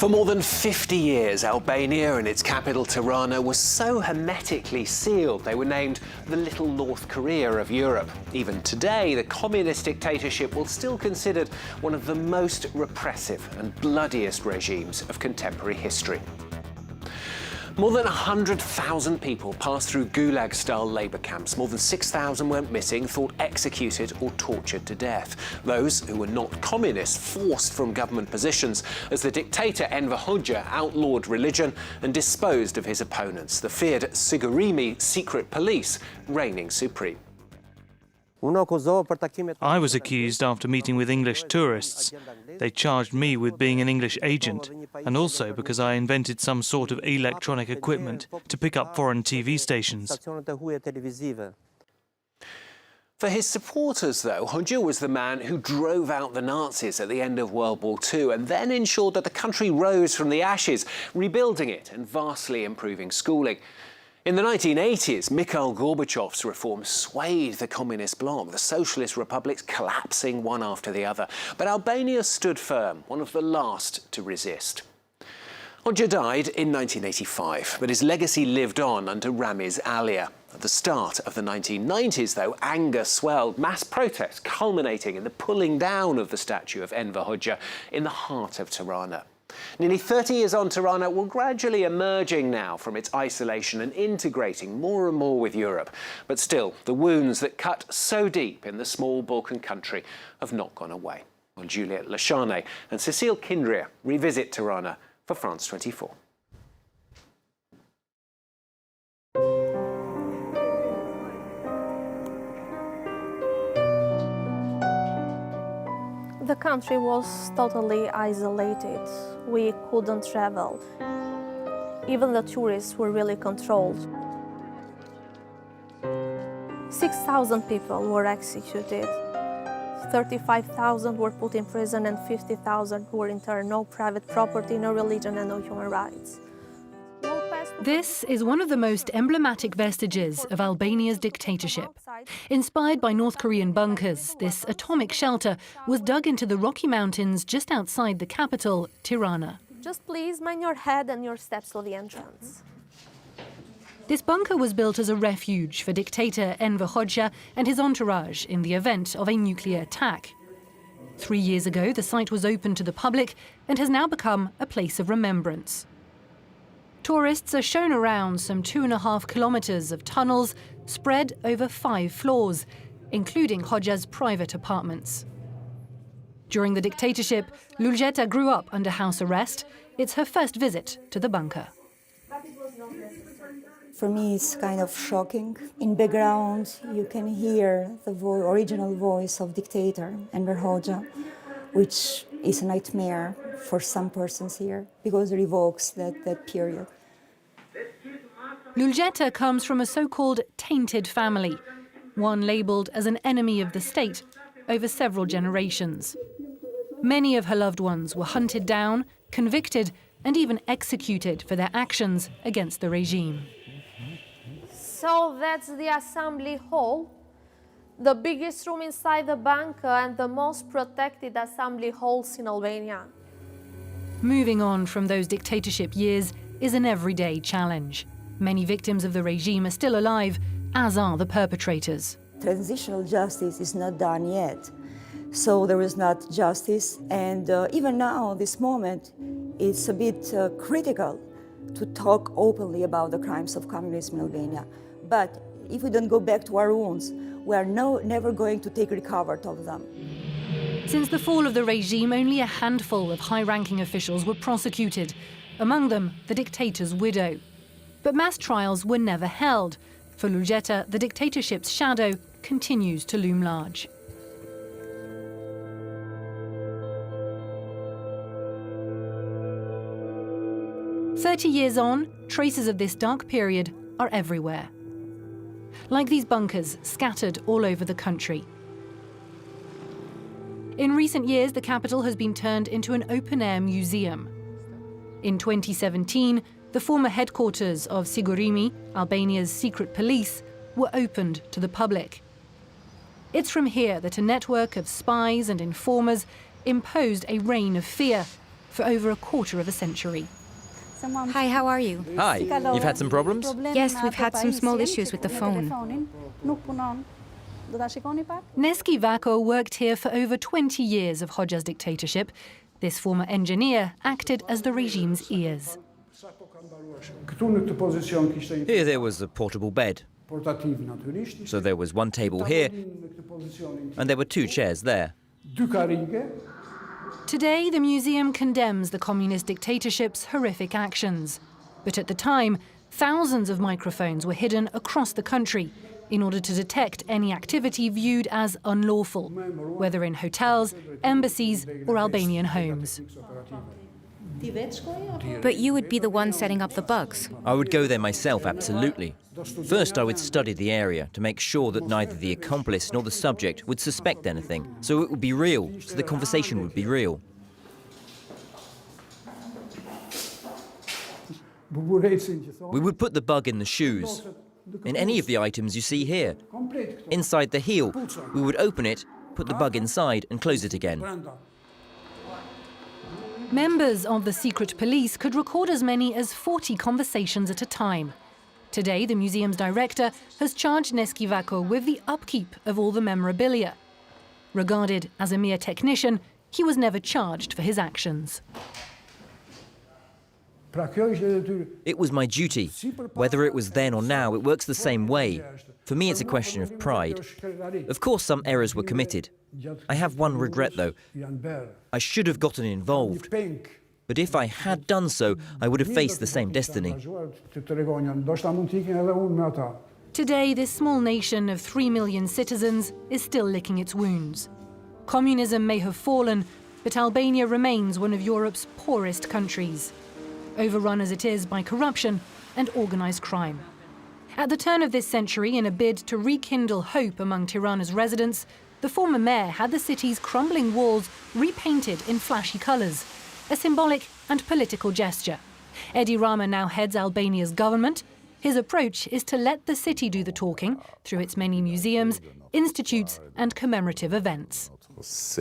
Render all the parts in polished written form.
For more than 50 years, Albania and its capital Tirana was so hermetically sealed they were named the Little North Korea of Europe. Even today, the communist dictatorship will still considered one of the most repressive and bloodiest regimes of contemporary history. More than 100,000 people passed through Gulag-style labour camps. More than 6,000 went missing, thought executed or tortured to death. Those who were not communists forced from government positions as the dictator Enver Hoxha outlawed religion and disposed of his opponents, the feared Sigurimi secret police reigning supreme. I was accused after meeting with English tourists. They charged me with being an English agent, and also because I invented some sort of electronic equipment to pick up foreign TV stations. For his supporters, though, Hoxha was the man who drove out the Nazis at the end of World War II and then ensured that the country rose from the ashes, rebuilding it and vastly improving schooling. In the 1980s, Mikhail Gorbachev's reforms swayed the communist bloc, the socialist republics collapsing one after the other. But Albania stood firm, one of the last to resist. Hoxha died in 1985, but his legacy lived on under Ramiz Alia. At the start of the 1990s, though, anger swelled, mass protests culminating in the pulling down of the statue of Enver Hoxha in the heart of Tirana. Nearly 30 years on, Tirana will gradually emerging now from its isolation and integrating more and more with Europe. But still, the wounds that cut so deep in the small Balkan country have not gone away. Well, Juliette, Lacharnay and Cécile Khindria revisit Tirana for France 24. The country was totally isolated. We couldn't travel. Even the tourists were really controlled. 6,000 people were executed. 35,000 were put in prison and 50,000 were interned. No private property, no religion and no human rights. This is one of the most emblematic vestiges of Albania's dictatorship. Inspired by North Korean bunkers, this atomic shelter was dug into the Rocky Mountains just outside the capital, Tirana. Just please mind your head and your steps to the entrance. This bunker was built as a refuge for dictator Enver Hoxha and his entourage in the event of a nuclear attack. 3 years ago, the site was opened to the public and has now become a place of remembrance. Tourists are shown around some 2.5 kilometers of tunnels spread over 5 floors, including Hoxha's private apartments. During the dictatorship, Juliette grew up under house arrest. It's her first visit to the bunker. For me, it's kind of shocking. In background, you can hear the original voice of dictator Enver Hoxha, which is a nightmare for some persons here, because it evokes that period. Juliette comes from a so-called tainted family, one labelled as an enemy of the state over several generations. Many of her loved ones were hunted down, convicted, and even executed for their actions against the regime. So that's the assembly hall, the biggest room inside the bunker and the most protected assembly halls in Albania. Moving on from those dictatorship years is an everyday challenge. Many victims of the regime are still alive, as are the perpetrators. Transitional justice is not done yet, so there is not justice. And even now, this moment, it's a bit critical to talk openly about the crimes of communism in Albania. But if we don't go back to our wounds, we are never going to take recovery of them. Since the fall of the regime, only a handful of high-ranking officials were prosecuted, among them the dictator's widow. But mass trials were never held. For Juliette, the dictatorship's shadow continues to loom large. "30 years on, traces of this dark period are everywhere. Like these bunkers scattered all over the country. In recent years, the capital has been turned into an open-air museum. In 2017, the former headquarters of Sigurimi, Albania's secret police, were opened to the public. It's from here that a network of spies and informers imposed a reign of fear for over a quarter of a century. Hi, how are you? Hi, you've had some problems? Yes, we've had some small issues with the phone. Neski Vako worked here for over 20 years of Hoxha's dictatorship. This former engineer acted as the regime's ears. Here there was a portable bed. So there was one table here, and there were two chairs there. Today, the museum condemns the communist dictatorship's horrific actions. But at the time, thousands of microphones were hidden across the country in order to detect any activity viewed as unlawful, whether in hotels, embassies, or Albanian homes. But you would be the one setting up the bugs. I would go there myself, absolutely. First, I would study the area to make sure that neither the accomplice nor the subject would suspect anything, so it would be real, so the conversation would be real. We would put the bug in the shoes, in any of the items you see here. Inside the heel, we would open it, put the bug inside and close it again. Members of the secret police could record as many as 40 conversations at a time. Today, the museum's director has charged Neski Vako with the upkeep of all the memorabilia. Regarded as a mere technician, he was never charged for his actions. It was my duty. Whether it was then or now, it works the same way. For me, it's a question of pride. Of course, some errors were committed. I have one regret, though. I should have gotten involved. But if I had done so, I would have faced the same destiny. Today, this small nation of 3 million citizens is still licking its wounds. Communism may have fallen, but Albania remains one of Europe's poorest countries, overrun as it is by corruption and organised crime. At the turn of this century, in a bid to rekindle hope among Tirana's residents, the former mayor had the city's crumbling walls repainted in flashy colours, a symbolic and political gesture. Edi Rama now heads Albania's government. His approach is to let the city do the talking through its many museums, institutes and commemorative events. It's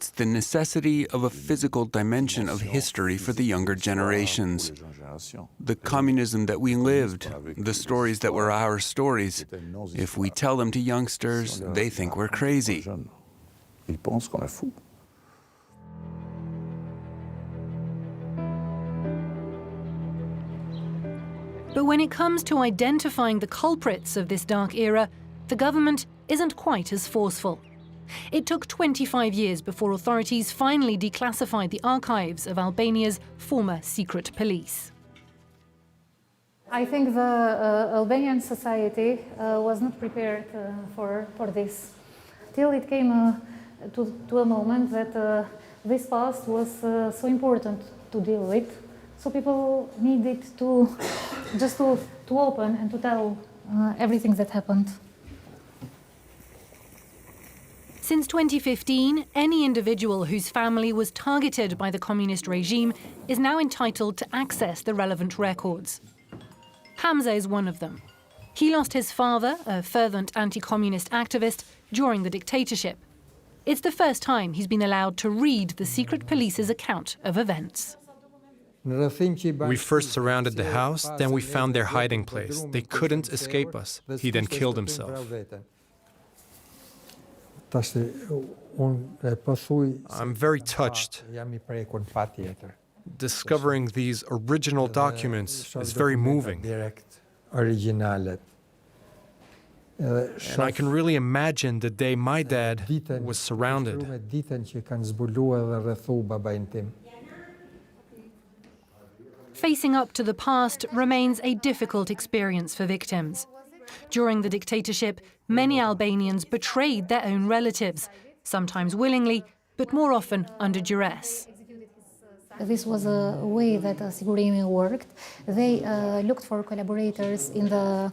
the necessity of a physical dimension of history for the younger generations. The communism that we lived, the stories that were our stories. If we tell them to youngsters, they think we're crazy. But when it comes to identifying the culprits of this dark era, the government isn't quite as forceful. It took 25 years before authorities finally declassified the archives of Albania's former secret police. I think the Albanian society was not prepared for this, till it came to a moment that this past was so important to deal with. So people needed to just to open and to tell everything that happened. Since 2015, any individual whose family was targeted by the communist regime is now entitled to access the relevant records. Hamza is one of them. He lost his father, a fervent anti-communist activist, during the dictatorship. It's the first time he's been allowed to read the secret police's account of events. We first surrounded the house, then we found their hiding place. They couldn't escape us. He then killed himself. I'm very touched. Discovering these original documents is very moving. And I can really imagine the day my dad was surrounded. Facing up to the past remains a difficult experience for victims. During the dictatorship, many Albanians betrayed their own relatives, sometimes willingly, but more often under duress. This was a way that Sigurimi worked. They looked for collaborators in the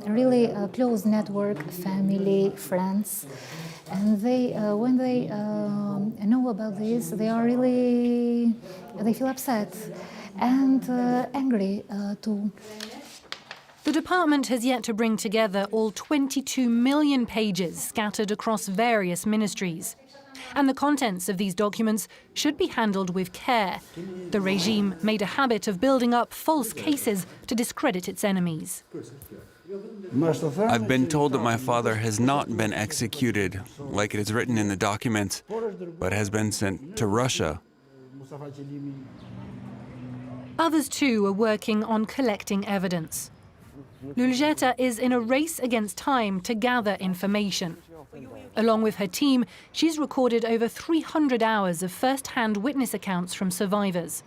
really close network, family, friends. And they, when they know about this, they feel upset and angry too. The department has yet to bring together all 22 million pages scattered across various ministries. And the contents of these documents should be handled with care. The regime made a habit of building up false cases to discredit its enemies. I've been told that my father has not been executed, like it is written in the documents, but has been sent to Russia. Others too are working on collecting evidence. Juliette is in a race against time to gather information. Along with her team, she's recorded over 300 hours of first-hand witness accounts from survivors.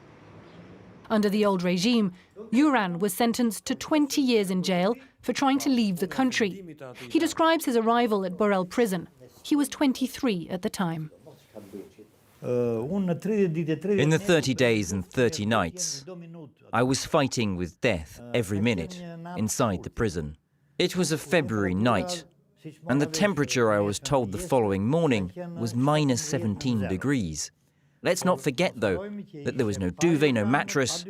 Under the old regime, Juran was sentenced to 20 years in jail for trying to leave the country. He describes his arrival at Borel prison. He was 23 at the time. In the 30 days and 30 nights, I was fighting with death every minute inside the prison. It was a February night, and the temperature I was told the following morning was minus 17 degrees. Let's not forget, though, that there was no duvet, no mattress,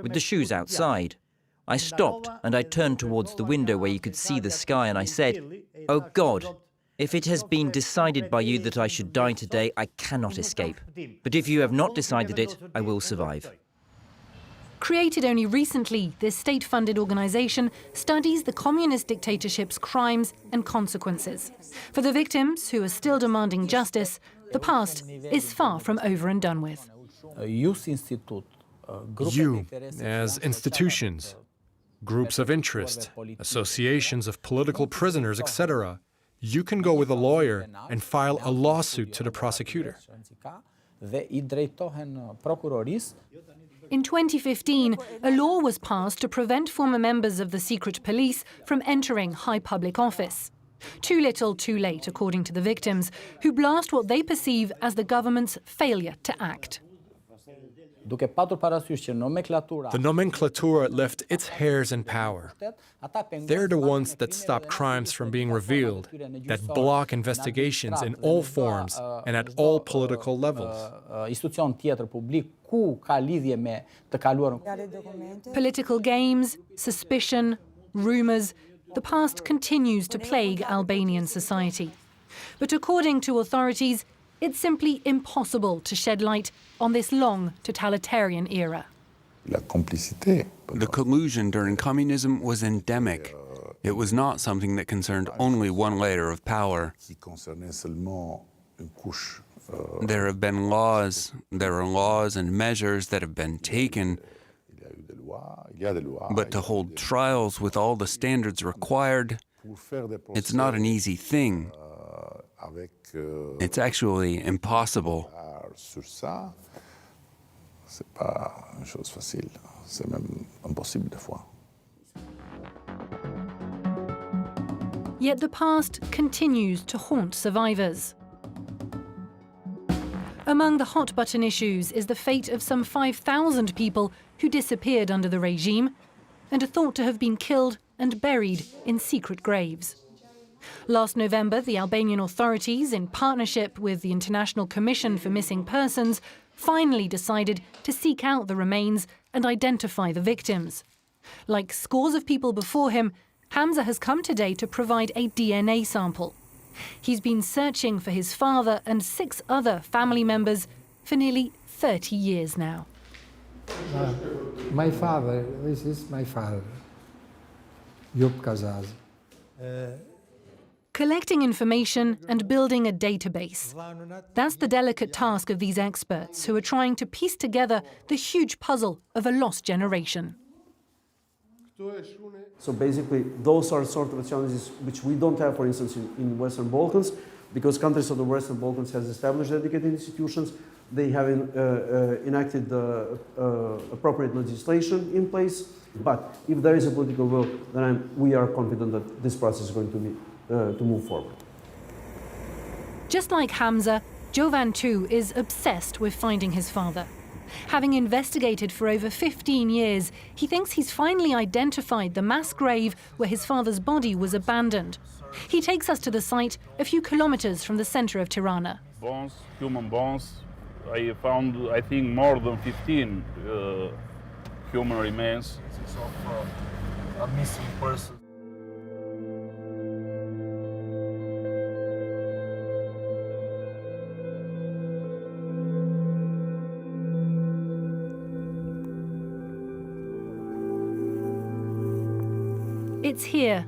with the shoes outside. I stopped and I turned towards the window where you could see the sky, and I said, "Oh God, if it has been decided by you that I should die today, I cannot escape. But if you have not decided it, I will survive." Created only recently, this state-funded organization studies the communist dictatorship's crimes and consequences. For the victims, who are still demanding justice, the past is far from over and done with. You, as institutions, groups of interest, associations of political prisoners, etc., you can go with a lawyer and file a lawsuit to the prosecutor. In 2015, a law was passed to prevent former members of the secret police from entering high public office. Too little, too late, according to the victims, who blast what they perceive as the government's failure to act. The nomenclatura left its heirs in power. They're the ones that stop crimes from being revealed, that block investigations in all forms and at all political levels. Political games, suspicion, rumors, the past continues to plague Albanian society. But according to authorities, it's simply impossible to shed light on this long totalitarian era. The collusion during communism was endemic. It was not something that concerned only one layer of power. There have been laws, there are laws and measures that have been taken, but to hold trials with all the standards required, it's not an easy thing. It's actually impossible. Yet the past continues to haunt survivors. Among the hot-button issues is the fate of some 5,000 people who disappeared under the regime and are thought to have been killed and buried in secret graves. Last November, the Albanian authorities, in partnership with the International Commission for Missing Persons, finally decided to seek out the remains and identify the victims. Like scores of people before him, Hamza has come today to provide a DNA sample. He's been searching for his father and 6 other family members for nearly 30 years now. My father, this is my father, Job Kazaz. Collecting information and building a database. That's the delicate task of these experts who are trying to piece together the huge puzzle of a lost generation. So basically, those are sort of the challenges which we don't have, for instance, in Western Balkans, because countries of the Western Balkans have established dedicated institutions. They have enacted the appropriate legislation in place. But if there is a political will, then we are confident that this process is going to move forward. Just like Hamza, Jovan too is obsessed with finding his father. Having investigated for over 15 years, he thinks he's finally identified the mass grave where his father's body was abandoned. He takes us to the site a few kilometers from the center of Tirana. Bones, human bones. I found, I think, more than 15 human remains of a missing person. It's here,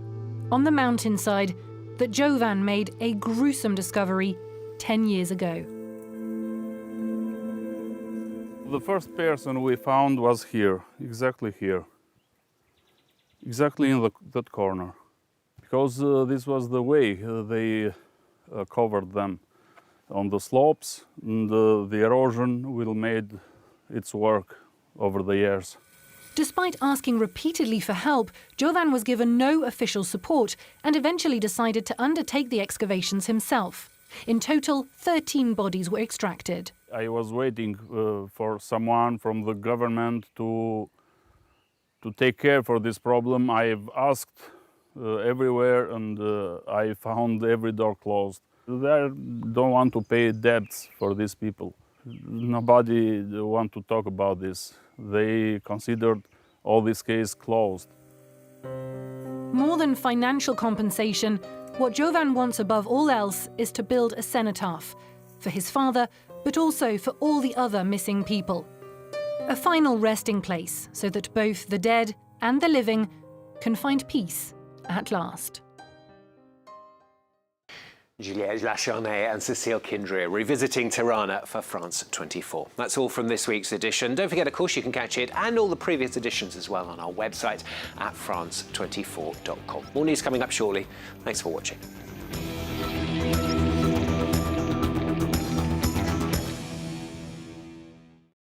on the mountainside, that Jovan made a gruesome discovery 10 years ago. The first person we found was here, exactly in that corner, because this was the way they covered them on the slopes, and the erosion will made its work over the years. Despite asking repeatedly for help, Jovan was given no official support and eventually decided to undertake the excavations himself. In total, 13 bodies were extracted. I was waiting for someone from the government to take care for this problem. I've asked everywhere, and I found every door closed. They don't want to pay debts for these people. Nobody want to talk about this. They considered all this case closed. More than financial compensation, what Jovan wants above all else is to build a cenotaph for his father, but also for all the other missing people. A final resting place so that both the dead and the living can find peace at last. Juliette Lacharnay and Cécile Khindria revisiting Tirana for France 24. That's all from this week's edition. Don't forget, of course, you can catch it and all the previous editions as well on our website at france24.com. More news coming up shortly. Thanks for watching.